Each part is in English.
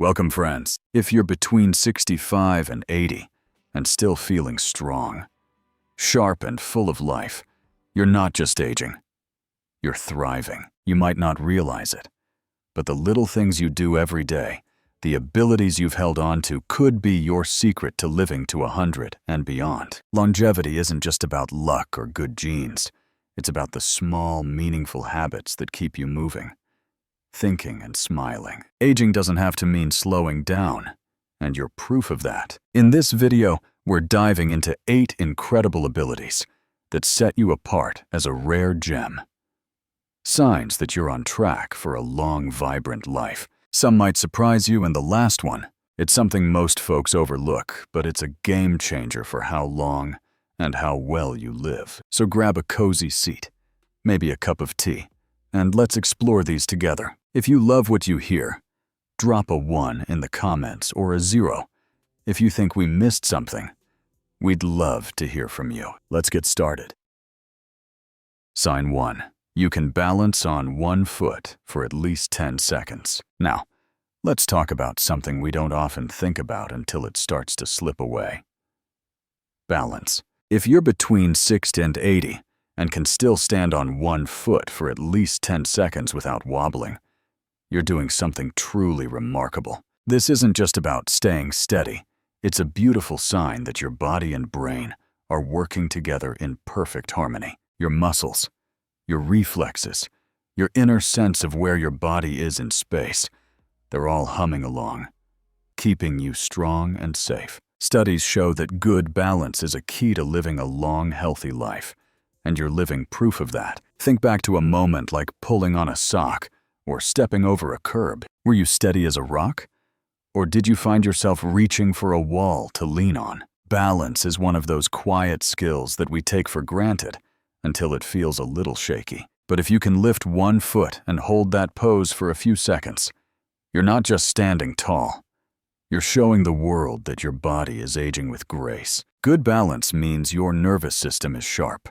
Welcome, friends. If you're between 65 and 80 and still feeling strong, sharp and full of life, you're not just aging. You're thriving. You might not realize it, but the little things you do every day, the abilities you've held on to, could be your secret to living to 100 and beyond. Longevity isn't just about luck or good genes. It's about the small, meaningful habits that keep you moving, thinking and smiling. Aging doesn't have to mean slowing down, and you're proof of that. In this video, we're diving into 8 incredible abilities that set you apart as a rare gem. Signs that you're on track for a long, vibrant life. Some might surprise you, and the last one, it's something most folks overlook, but it's a game changer for how long and how well you live. So grab a cozy seat, maybe a cup of tea, and let's explore these together. If you love what you hear, drop a 1 in the comments or a 0 if you think we missed something. We'd love to hear from you. Let's get started. Sign 1. You can balance on one foot for at least 10 seconds. Now, let's talk about something we don't often think about until it starts to slip away. Balance. If you're between 60 and 80 and can still stand on one foot for at least 10 seconds without wobbling, you're doing something truly remarkable. This isn't just about staying steady. It's a beautiful sign that your body and brain are working together in perfect harmony. Your muscles, your reflexes, your inner sense of where your body is in space, they're all humming along, keeping you strong and safe. Studies show that good balance is a key to living a long, healthy life, and you're living proof of that. Think back to a moment like pulling on a sock or stepping over a curb. Were you steady as a rock? Or did you find yourself reaching for a wall to lean on? Balance is one of those quiet skills that we take for granted until it feels a little shaky. But if you can lift one foot and hold that pose for a few seconds, you're not just standing tall. You're showing the world that your body is aging with grace. Good balance means your nervous system is sharp.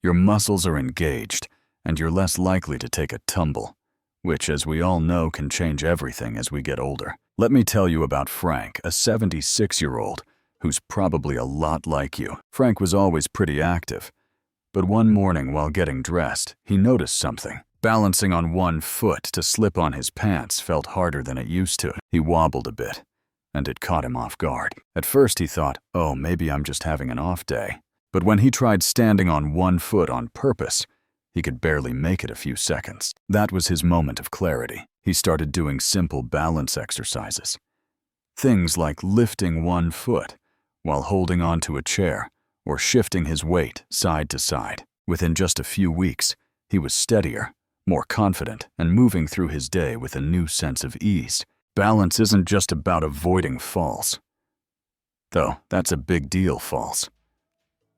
Your muscles are engaged, and you're less likely to take a tumble, which, as we all know, can change everything as we get older. Let me tell you about Frank, a 76-year-old who's probably a lot like you. Frank was always pretty active, but one morning while getting dressed, he noticed something. Balancing on one foot to slip on his pants felt harder than it used to. He wobbled a bit, and it caught him off guard. At first he thought, oh, maybe I'm just having an off day. But when he tried standing on one foot on purpose, he could barely make it a few seconds. That was his moment of clarity. He started doing simple balance exercises. Things like lifting one foot while holding onto a chair or shifting his weight side to side. Within just a few weeks, he was steadier, more confident, and moving through his day with a new sense of ease. Balance isn't just about avoiding falls, though that's a big deal. Falls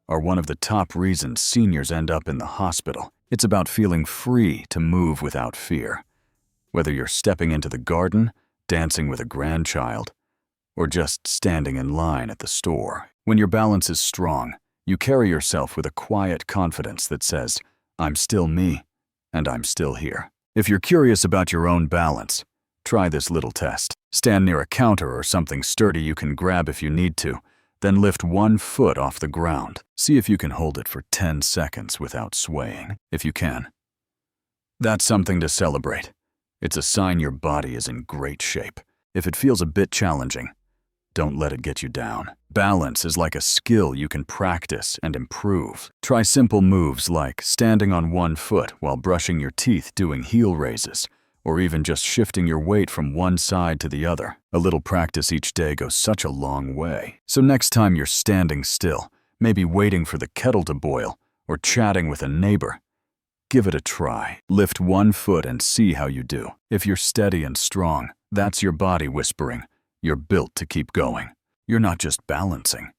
are one of the top reasons seniors end up in the hospital. It's about feeling free to move without fear. Whether you're stepping into the garden, dancing with a grandchild, or just standing in line at the store. When your balance is strong, you carry yourself with a quiet confidence that says, I'm still me, and I'm still here. If you're curious about your own balance, try this little test. Stand near a counter or something sturdy you can grab if you need to, then lift one foot off the ground. See if you can hold it for 10 seconds without swaying. If you can, that's something to celebrate. It's a sign your body is in great shape. If it feels a bit challenging, don't let it get you down. Balance is like a skill you can practice and improve. Try simple moves like standing on one foot while brushing your teeth, doing heel raises, or even just shifting your weight from one side to the other. A little practice each day goes such a long way. So next time you're standing still, maybe waiting for the kettle to boil, or chatting with a neighbor, give it a try. Lift one foot and see how you do. If you're steady and strong, that's your body whispering, you're built to keep going. You're not just balancing.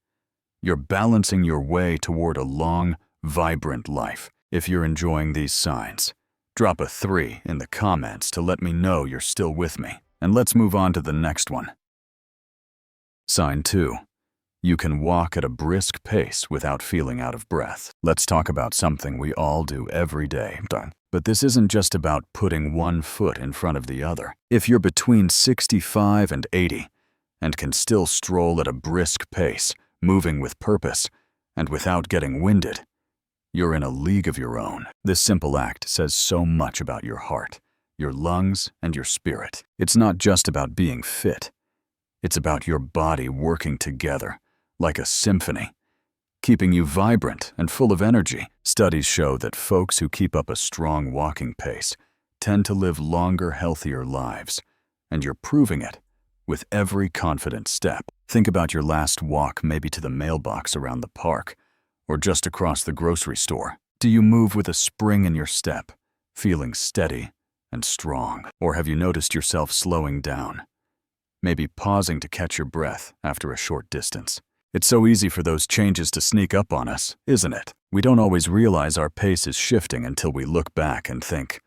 You're balancing your way toward a long, vibrant life. If you're enjoying these signs, drop a 3 in the comments to let me know you're still with me. And let's move on to the next one. Sign 2. You can walk at a brisk pace without feeling out of breath. Let's talk about something we all do every day, But this isn't just about putting one foot in front of the other. If you're between 65 and 80 and can still stroll at a brisk pace, moving with purpose, and without getting winded, you're in a league of your own. This simple act says so much about your heart, your lungs, and your spirit. It's not just about being fit. It's about your body working together like a symphony, keeping you vibrant and full of energy. Studies show that folks who keep up a strong walking pace tend to live longer, healthier lives, and you're proving it with every confident step. Think about your last walk, maybe to the mailbox around the park, or just across the grocery store. Do you move with a spring in your step, feeling steady and strong? Or have you noticed yourself slowing down, maybe pausing to catch your breath after a short distance? It's so easy for those changes to sneak up on us, isn't it? We don't always realize our pace is shifting until we look back and think,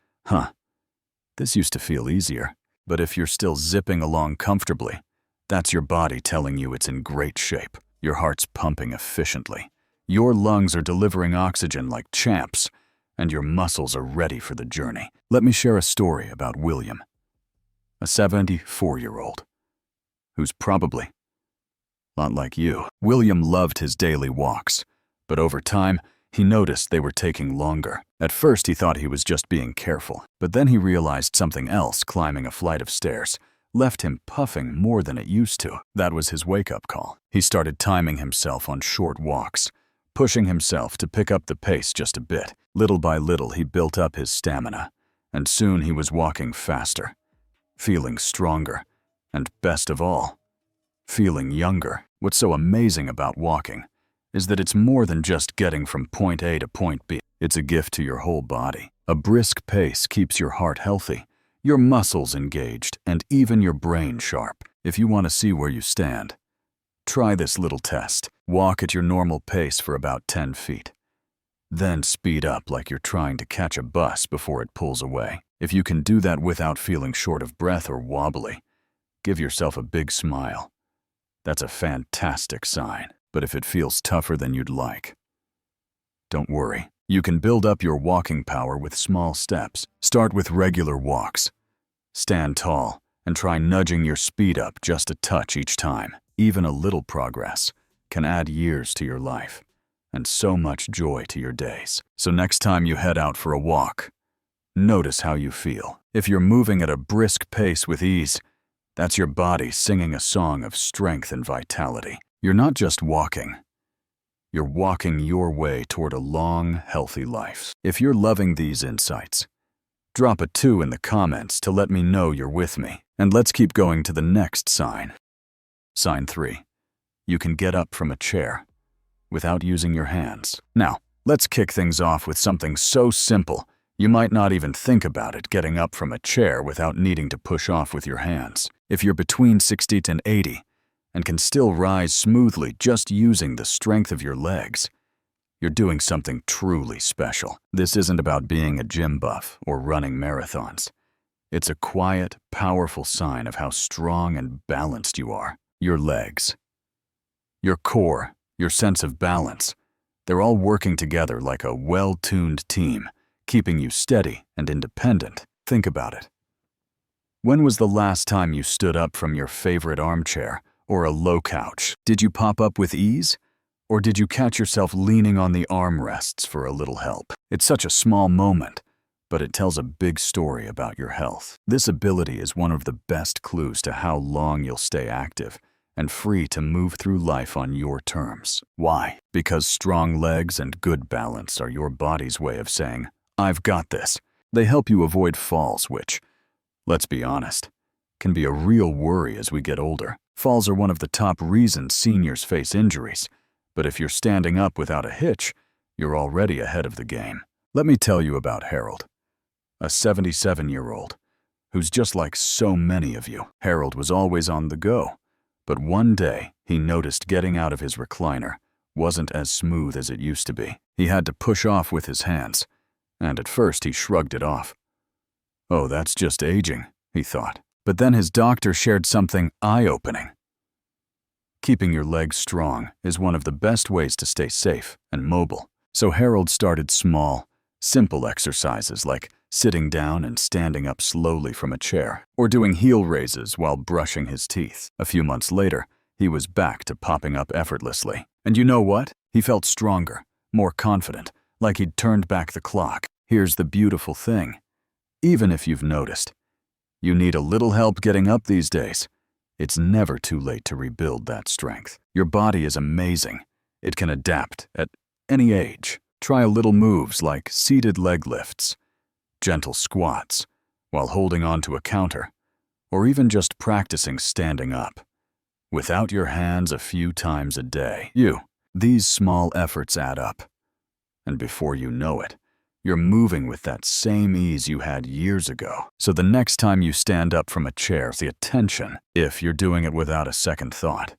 this used to feel easier. But if you're still zipping along comfortably, that's your body telling you it's in great shape. Your heart's pumping efficiently. Your lungs are delivering oxygen like champs, and your muscles are ready for the journey. Let me share a story about William, a 74-year-old, who's probably a lot like you. William loved his daily walks, but over time, he noticed they were taking longer. At first, he thought he was just being careful, but then he realized something else climbing a flight of stairs left him puffing more than it used to. That was his wake-up call. He started timing himself on short walks, pushing himself to pick up the pace just a bit. Little by little, he built up his stamina, and soon he was walking faster, feeling stronger, and best of all, feeling younger. What's so amazing about walking is that it's more than just getting from point A to point B. It's a gift to your whole body. A brisk pace keeps your heart healthy, your muscles engaged, and even your brain sharp. If you want to see where you stand, try this little test. Walk at your normal pace for about 10 feet. Then speed up like you're trying to catch a bus before it pulls away. If you can do that without feeling short of breath or wobbly, give yourself a big smile. That's a fantastic sign. But if it feels tougher than you'd like, don't worry. You can build up your walking power with small steps. Start with regular walks. Stand tall and try nudging your speed up just a touch each time. Even a little progress can add years to your life and so much joy to your days. So next time you head out for a walk, notice how you feel. If you're moving at a brisk pace with ease, that's your body singing a song of strength and vitality. You're not just walking. You're walking your way toward a long, healthy life. If you're loving these insights, drop a 2 in the comments to let me know you're with me. And let's keep going to the next sign. Sign 3. You can get up from a chair without using your hands. Now, let's kick things off with something so simple, you might not even think about it, getting up from a chair without needing to push off with your hands. If you're between 60 and 80, and can still rise smoothly just using the strength of your legs, you're doing something truly special. This isn't about being a gym buff or running marathons. It's a quiet, powerful sign of how strong and balanced you are. Your legs, your core, your sense of balance, they're all working together like a well-tuned team, keeping you steady and independent. Think about it. When was the last time you stood up from your favorite armchair or a low couch? Did you pop up with ease? Or did you catch yourself leaning on the armrests for a little help? It's such a small moment, but it tells a big story about your health. This ability is one of the best clues to how long you'll stay active and free to move through life on your terms. Why? Because strong legs and good balance are your body's way of saying, "I've got this." They help you avoid falls, which, let's be honest, can be a real worry as we get older. Falls are one of the top reasons seniors face injuries, but if you're standing up without a hitch, you're already ahead of the game. Let me tell you about Harold, a 77-year-old, who's just like so many of you. Harold was always on the go, but one day he noticed getting out of his recliner wasn't as smooth as it used to be. He had to push off with his hands, and at first he shrugged it off. "Oh, that's just aging," he thought. But then his doctor shared something eye-opening. Keeping your legs strong is one of the best ways to stay safe and mobile. So Harold started small, simple exercises like sitting down and standing up slowly from a chair, or doing heel raises while brushing his teeth. A few months later, he was back to popping up effortlessly. And you know what? He felt stronger, more confident, like he'd turned back the clock. Here's the beautiful thing. Even if you've noticed, you need a little help getting up these days. It's never too late to rebuild that strength. Your body is amazing. It can adapt at any age. Try little moves like seated leg lifts, gentle squats while holding onto a counter, or even just practicing standing up without your hands a few times a day. These small efforts add up. And before you know it, you're moving with that same ease you had years ago. So the next time you stand up from a chair, the attention, if you're doing it without a second thought,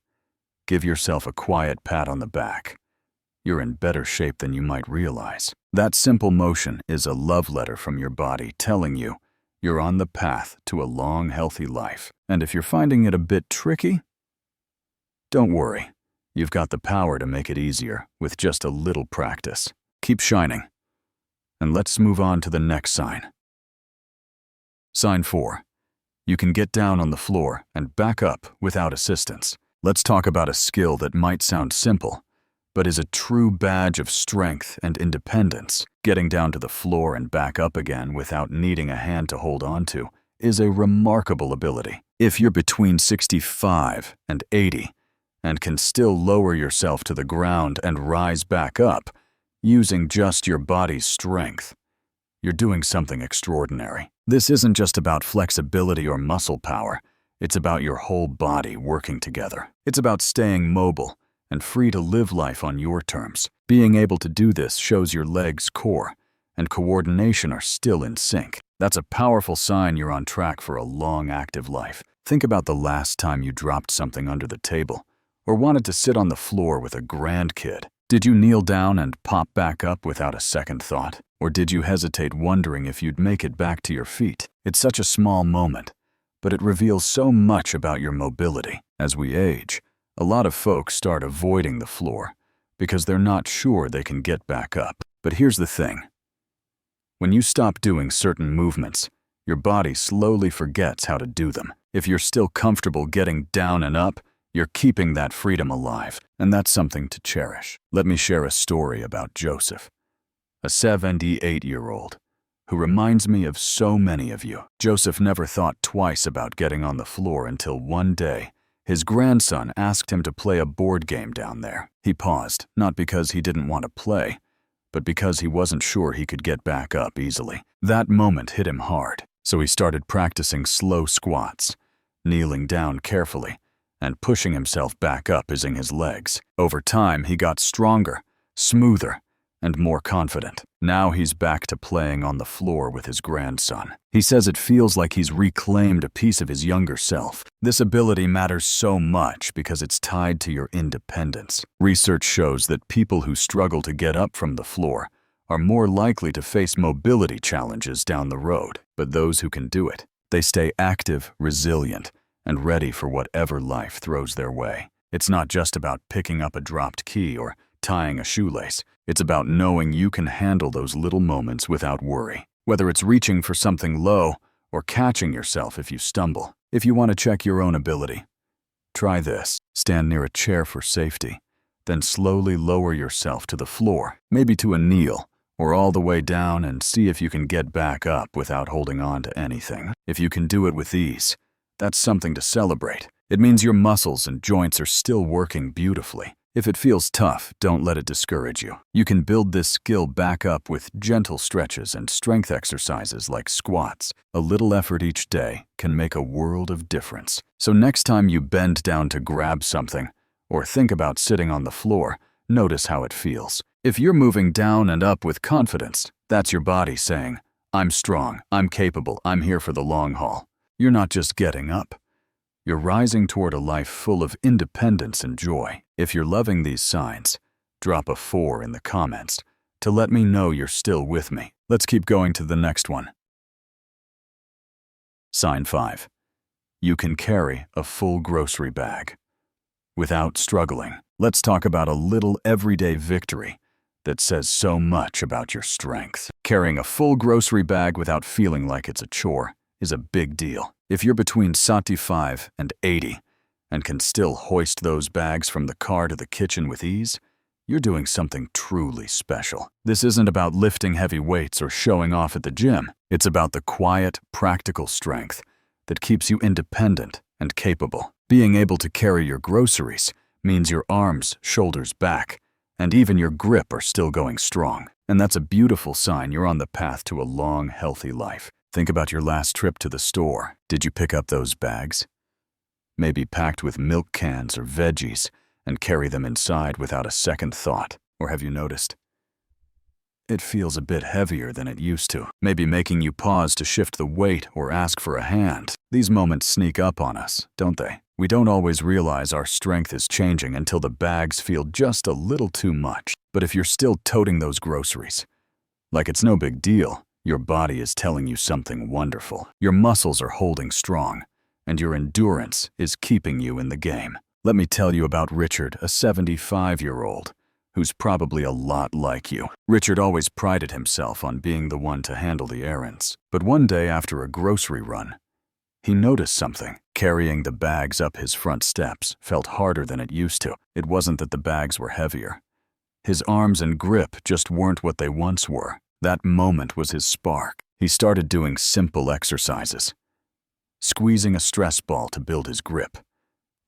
give yourself a quiet pat on the back. You're in better shape than you might realize. That simple motion is a love letter from your body telling you you're on the path to a long, healthy life. And if you're finding it a bit tricky, don't worry. You've got the power to make it easier with just a little practice. Keep shining. And let's move on to the next sign. Sign 4. You can get down on the floor and back up without assistance. Let's talk about a skill that might sound simple, but is a true badge of strength and independence. Getting down to the floor and back up again without needing a hand to hold on to is a remarkable ability. If you're between 65 and 80 and can still lower yourself to the ground and rise back up using just your body's strength, you're doing something extraordinary. This isn't just about flexibility or muscle power. It's about your whole body working together. It's about staying mobile and free to live life on your terms. Being able to do this shows your legs, core, and coordination are still in sync. That's a powerful sign you're on track for a long, active life. Think about the last time you dropped something under the table or wanted to sit on the floor with a grandkid. Did you kneel down and pop back up without a second thought? Or did you hesitate wondering if you'd make it back to your feet? It's such a small moment, but it reveals so much about your mobility. As we age, a lot of folks start avoiding the floor because they're not sure they can get back up. But here's the thing. When you stop doing certain movements, your body slowly forgets how to do them. If you're still comfortable getting down and up, you're keeping that freedom alive, and that's something to cherish. Let me share a story about Joseph, a 78-year-old who reminds me of so many of you. Joseph never thought twice about getting on the floor until one day, his grandson asked him to play a board game down there. He paused, not because he didn't want to play, but because he wasn't sure he could get back up easily. That moment hit him hard, so he started practicing slow squats, kneeling down carefully, and pushing himself back up using his legs. Over time, he got stronger, smoother, and more confident. Now he's back to playing on the floor with his grandson. He says it feels like he's reclaimed a piece of his younger self. This ability matters so much because it's tied to your independence. Research shows that people who struggle to get up from the floor are more likely to face mobility challenges down the road. But those who can do it, they stay active, resilient, and ready for whatever life throws their way. It's not just about picking up a dropped key or tying a shoelace. It's about knowing you can handle those little moments without worry. Whether it's reaching for something low or catching yourself if you stumble. If you want to check your own ability, try this. Stand near a chair for safety, then slowly lower yourself to the floor, maybe to a kneel, or all the way down, and see if you can get back up without holding on to anything. If you can do it with ease, that's something to celebrate. It means your muscles and joints are still working beautifully. If it feels tough, don't let it discourage you. You can build this skill back up with gentle stretches and strength exercises like squats. A little effort each day can make a world of difference. So next time you bend down to grab something or think about sitting on the floor, notice how it feels. If you're moving down and up with confidence, that's your body saying, "I'm strong, I'm capable, I'm here for the long haul." You're not just getting up. You're rising toward a life full of independence and joy. If you're loving these signs, drop a 4 in the comments to let me know you're still with me. Let's keep going to the next one. Sign 5. You can carry a full grocery bag without struggling. Let's talk about a little everyday victory that says so much about your strength. Carrying a full grocery bag without feeling like it's a chore is a big deal. If you're between 75 and 80 and can still hoist those bags from the car to the kitchen with ease, you're doing something truly special. This isn't about lifting heavy weights or showing off at the gym. It's about the quiet, practical strength that keeps you independent and capable. Being able to carry your groceries means your arms, shoulders, back, and even your grip are still going strong. And that's a beautiful sign you're on the path to a long, healthy life. Think about your last trip to the store. Did you pick up those bags? Maybe packed with milk cans or veggies and carry them inside without a second thought. Or have you noticed? It feels a bit heavier than it used to, maybe making you pause to shift the weight or ask for a hand. These moments sneak up on us, don't they? We don't always realize our strength is changing until the bags feel just a little too much. But if you're still toting those groceries, like it's no big deal, your body is telling you something wonderful. Your muscles are holding strong, and your endurance is keeping you in the game. Let me tell you about Richard, a 75-year-old. Who's probably a lot like you. Richard always prided himself on being the one to handle the errands. But one day after a grocery run, he noticed something. Carrying the bags up his front steps felt harder than it used to. It wasn't that the bags were heavier. His arms and grip just weren't what they once were. That moment was his spark. He started doing simple exercises. Squeezing a stress ball to build his grip,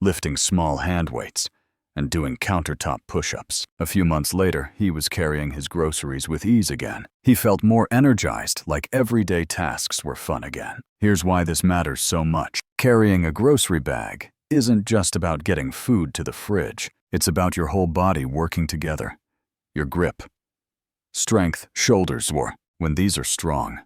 lifting small hand weights, and doing countertop push-ups. A few months later, he was carrying his groceries with ease again. He felt more energized, like everyday tasks were fun again. Here's why this matters so much. Carrying a grocery bag isn't just about getting food to the fridge. It's about your whole body working together. Your grip, strength, shoulders, when these are strong,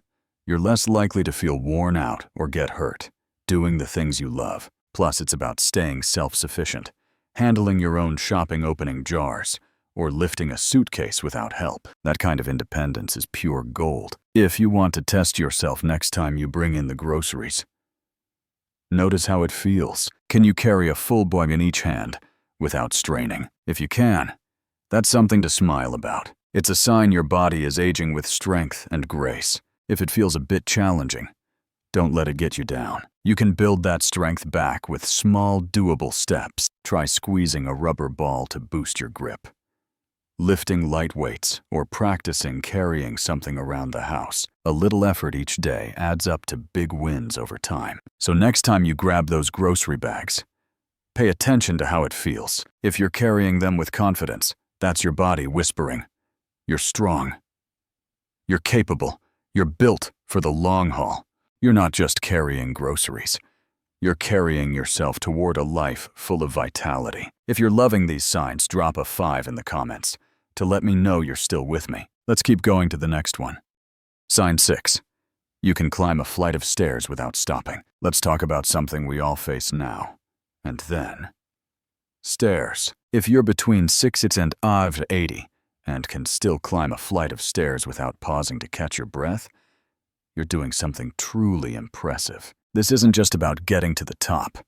you're less likely to feel worn out or get hurt, doing the things you love. Plus, it's about staying self-sufficient. Handling your own shopping opening jars, or lifting a suitcase without help. That kind of independence is pure gold. If you want to test yourself next time you bring in the groceries, notice how it feels. Can you carry a full bag in each hand without straining? If you can, that's something to smile about. It's a sign your body is aging with strength and grace. If it feels a bit challenging, don't let it get you down. You can build that strength back with small, doable steps. Try squeezing a rubber ball to boost your grip, lifting light weights, or practicing carrying something around the house. A little effort each day adds up to big wins over time. So next time you grab those grocery bags, pay attention to how it feels. If you're carrying them with confidence, that's your body whispering, "You're strong. You're capable. You're built for the long haul." You're not just carrying groceries. You're carrying yourself toward a life full of vitality. If you're loving these signs, drop a 5 in the comments to let me know you're still with me. Let's keep going to the next one. Sign 6. You can climb a flight of stairs without stopping. Let's talk about something we all face now and then. Stairs. If you're between 6 and 80 and can still climb a flight of stairs without pausing to catch your breath, you're doing something truly impressive. This isn't just about getting to the top.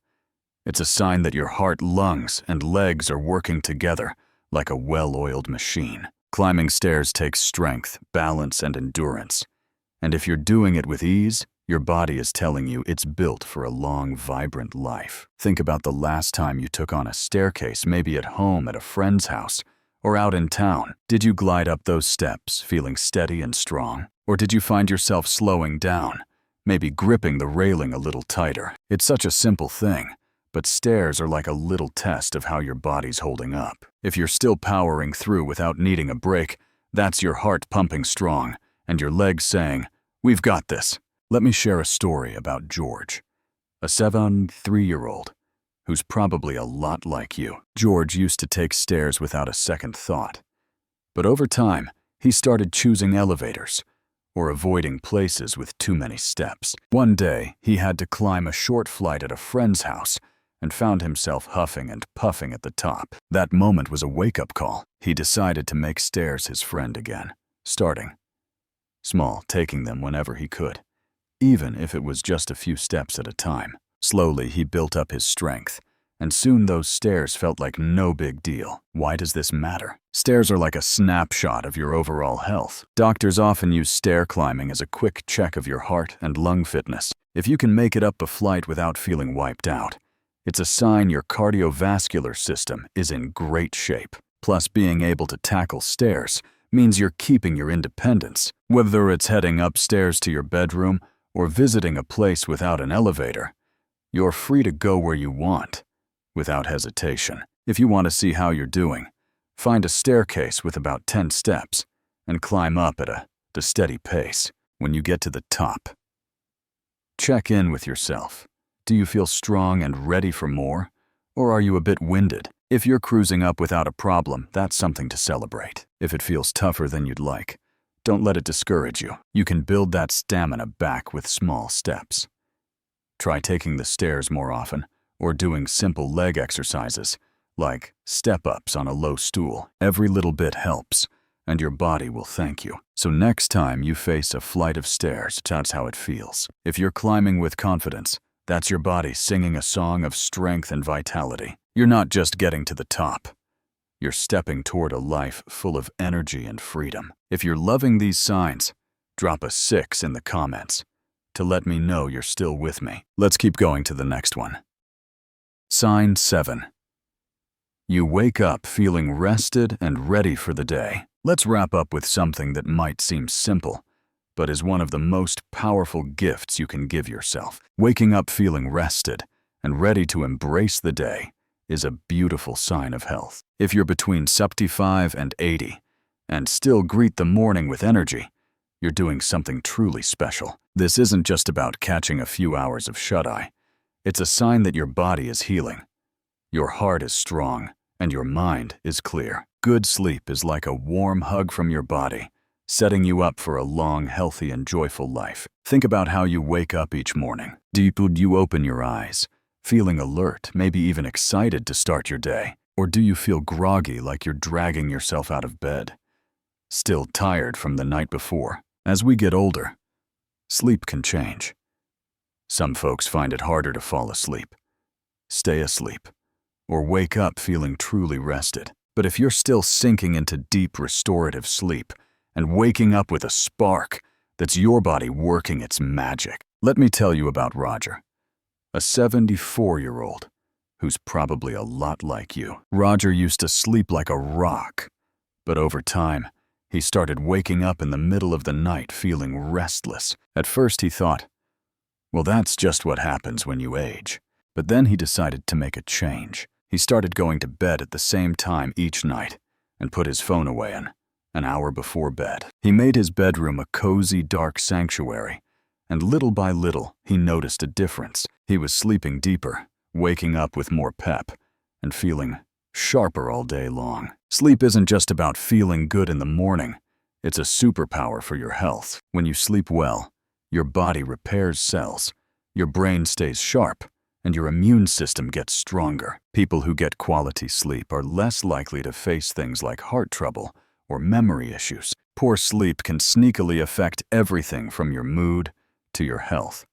It's a sign that your heart, lungs, and legs are working together like a well-oiled machine. Climbing stairs takes strength, balance, and endurance. And if you're doing it with ease, your body is telling you it's built for a long, vibrant life. Think about the last time you took on a staircase, maybe at home, at a friend's house, or out in town. Did you glide up those steps feeling steady and strong? Or did you find yourself slowing down, maybe gripping the railing a little tighter? It's such a simple thing, but stairs are like a little test of how your body's holding up. If you're still powering through without needing a break, that's your heart pumping strong and your legs saying, "We've got this." Let me share a story about George, a 73-year-old who's probably a lot like you. George used to take stairs without a second thought. But over time, he started choosing elevators or avoiding places with too many steps. One day, he had to climb a short flight at a friend's house and found himself huffing and puffing at the top. That moment was a wake-up call. He decided to make stairs his friend again, starting small, taking them whenever he could, even if it was just a few steps at a time. Slowly, he built up his strength, and soon those stares felt like no big deal. Why does this matter? Stairs are like a snapshot of your overall health. Doctors often use stair climbing as a quick check of your heart and lung fitness. If you can make it up a flight without feeling wiped out, it's a sign your cardiovascular system is in great shape. Plus, being able to tackle stairs means you're keeping your independence. Whether it's heading upstairs to your bedroom or visiting a place without an elevator, you're free to go where you want, without hesitation. If you want to see how you're doing, find a staircase with about 10 steps and climb up at a steady pace. When you get to the top, check in with yourself. Do you feel strong and ready for more? Or are you a bit winded? If you're cruising up without a problem, that's something to celebrate. If it feels tougher than you'd like, don't let it discourage you. You can build that stamina back with small steps. Try taking the stairs more often, or doing simple leg exercises, like step-ups on a low stool. Every little bit helps, and your body will thank you. So next time you face a flight of stairs, that's how it feels. If you're climbing with confidence, that's your body singing a song of strength and vitality. You're not just getting to the top. You're stepping toward a life full of energy and freedom. If you're loving these signs, drop a 6 in the comments to let me know you're still with me. Let's keep going to the next one. Sign 7. You wake up feeling rested and ready for the day. Let's wrap up with something that might seem simple, but is one of the most powerful gifts you can give yourself. Waking up feeling rested and ready to embrace the day is a beautiful sign of health. If you're between 75 and 80 and still greet the morning with energy, you're doing something truly special. This isn't just about catching a few hours of shut-eye. It's a sign that your body is healing, your heart is strong, and your mind is clear. Good sleep is like a warm hug from your body, setting you up for a long, healthy, and joyful life. Think about how you wake up each morning. Do you open your eyes, feeling alert, maybe even excited to start your day? Or do you feel groggy, like you're dragging yourself out of bed, still tired from the night before? As we get older, sleep can change. Some folks find it harder to fall asleep, stay asleep, or wake up feeling truly rested. But if you're still sinking into deep restorative sleep and waking up with a spark, that's your body working its magic. Let me tell you about Roger, a 74-year-old who's probably a lot like you. Roger used to sleep like a rock, but over time, he started waking up in the middle of the night feeling restless. At first he thought, well, that's just what happens when you age. But then he decided to make a change. He started going to bed at the same time each night and put his phone away an hour before bed. He made his bedroom a cozy, dark sanctuary, and little by little, he noticed a difference. He was sleeping deeper, waking up with more pep, and feeling sharper all day long. Sleep isn't just about feeling good in the morning. It's a superpower for your health. When you sleep well, your body repairs cells, your brain stays sharp, and your immune system gets stronger. People who get quality sleep are less likely to face things like heart trouble or memory issues. Poor sleep can sneakily affect everything from your mood to your health.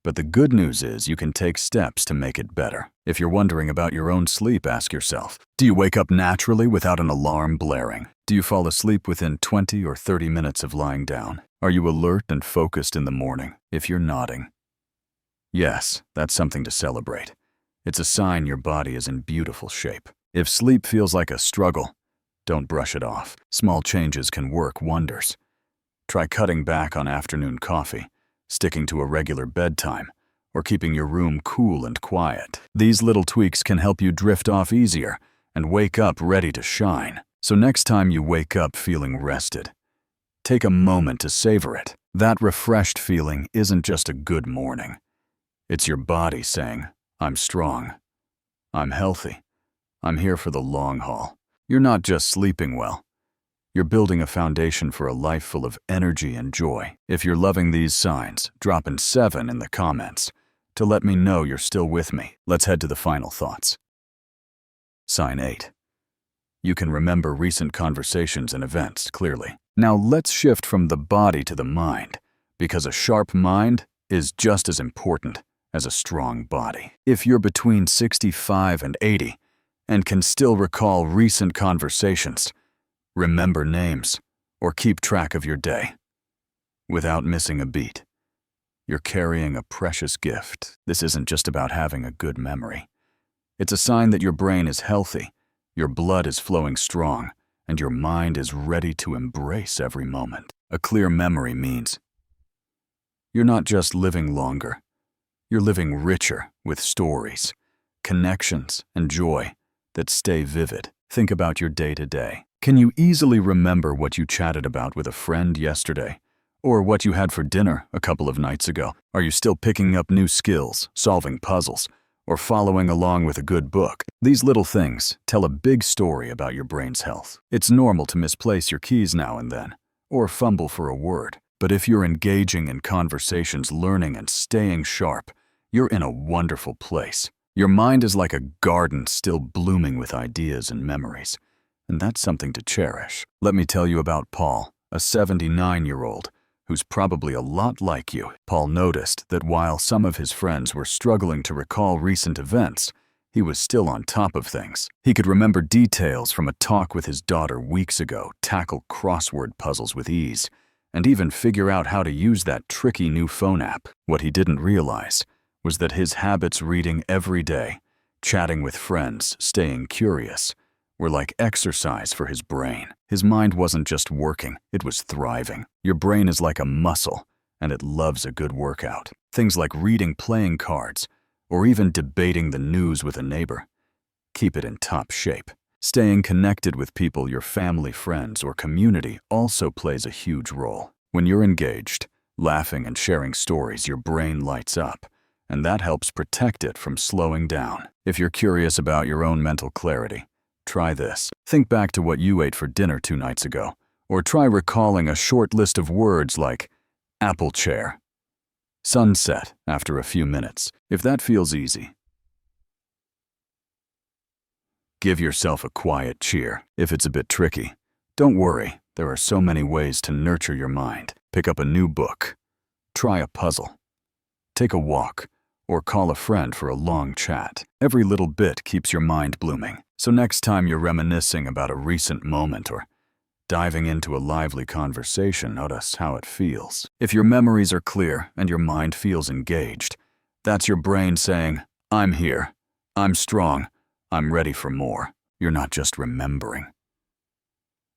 But the good news is you can take steps to make it better. If you're wondering about your own sleep, ask yourself, do you wake up naturally without an alarm blaring? Do you fall asleep within 20 or 30 minutes of lying down? Are you alert and focused in the morning? If you're nodding, yes, that's something to celebrate. It's a sign your body is in beautiful shape. If sleep feels like a struggle, don't brush it off. Small changes can work wonders. Try cutting back on afternoon coffee, sticking to a regular bedtime, or keeping your room cool and quiet. These little tweaks can help you drift off easier and wake up ready to shine. So next time you wake up feeling rested, take a moment to savor it. That refreshed feeling isn't just a good morning. It's your body saying, I'm strong, I'm healthy, I'm here for the long haul. You're not just sleeping well. You're building a foundation for a life full of energy and joy. If you're loving these signs, drop in 7 in the comments to let me know you're still with me. Let's head to the final thoughts. Sign 8. You can remember recent conversations and events clearly. Now let's shift from the body to the mind, because a sharp mind is just as important as a strong body. If you're between 65 and 80 and can still recall recent conversations, remember names, or keep track of your day without missing a beat, you're carrying a precious gift. This isn't just about having a good memory. It's a sign that your brain is healthy, your blood is flowing strong, and your mind is ready to embrace every moment. A clear memory means you're not just living longer, you're living richer with stories, connections, and joy that stay vivid. Think about your day-to-day. Can you easily remember what you chatted about with a friend yesterday? Or what you had for dinner a couple of nights ago? Are you still picking up new skills, solving puzzles, or following along with a good book? These little things tell a big story about your brain's health. It's normal to misplace your keys now and then, or fumble for a word. But if you're engaging in conversations, learning, and staying sharp, you're in a wonderful place. Your mind is like a garden still blooming with ideas and memories, and that's something to cherish. Let me tell you about Paul, a 79-year-old who's probably a lot like you. Paul noticed that while some of his friends were struggling to recall recent events, he was still on top of things. He could remember details from a talk with his daughter weeks ago, tackle crossword puzzles with ease, and even figure out how to use that tricky new phone app. What he didn't realize was that his habits, reading every day, chatting with friends, staying curious, were like exercise for his brain. His mind wasn't just working, it was thriving. Your brain is like a muscle, and it loves a good workout. Things like reading playing cards, or even debating the news with a neighbor, keep it in top shape. Staying connected with people, your family, friends, or community also plays a huge role. When you're engaged, laughing and sharing stories, your brain lights up, and that helps protect it from slowing down. If you're curious about your own mental clarity, try this. Think back to what you ate for dinner 2 nights ago, or try recalling a short list of words like apple chair, sunset after a few minutes. If that feels easy, give yourself a quiet cheer. If it's a bit tricky, don't worry. There are so many ways to nurture your mind. Pick up a new book, try a puzzle, take a walk, or call a friend for a long chat. Every little bit keeps your mind blooming. So next time you're reminiscing about a recent moment or diving into a lively conversation, notice how it feels. If your memories are clear and your mind feels engaged, that's your brain saying, I'm here, I'm strong, I'm ready for more. You're not just remembering.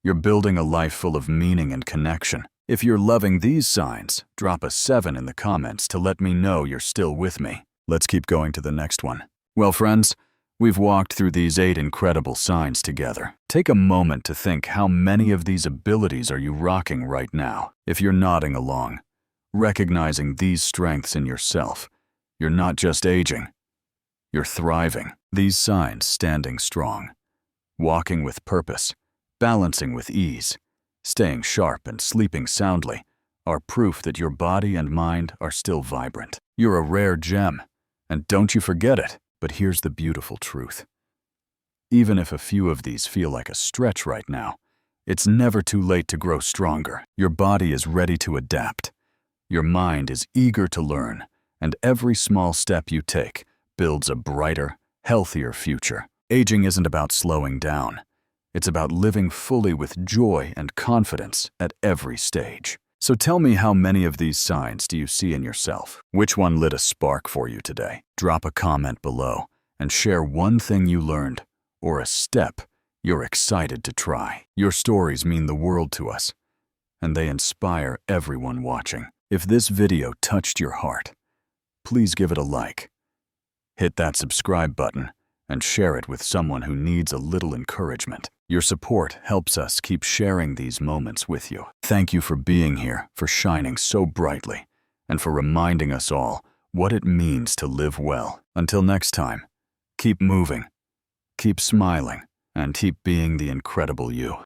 You're building a life full of meaning and connection. If you're loving these signs, drop a 7 in the comments to let me know you're still with me. Let's keep going to the next one. Well, friends, we've walked through these 8 incredible signs together. Take a moment to think, how many of these abilities are you rocking right now? If you're nodding along, recognizing these strengths in yourself, you're not just aging, you're thriving. These signs, standing strong, walking with purpose, balancing with ease, staying sharp and sleeping soundly, are proof that your body and mind are still vibrant. You're a rare gem, and don't you forget it. But here's the beautiful truth. Even if a few of these feel like a stretch right now, it's never too late to grow stronger. Your body is ready to adapt. Your mind is eager to learn, and every small step you take builds a brighter, healthier future. Aging isn't about slowing down. It's about living fully with joy and confidence at every stage. So tell me, how many of these signs do you see in yourself? Which one lit a spark for you today? Drop a comment below and share one thing you learned or a step you're excited to try. Your stories mean the world to us, and they inspire everyone watching. If this video touched your heart, please give it a like. Hit that subscribe button and share it with someone who needs a little encouragement. Your support helps us keep sharing these moments with you. Thank you for being here, for shining so brightly, and for reminding us all what it means to live well. Until next time, keep moving, keep smiling, and keep being the incredible you.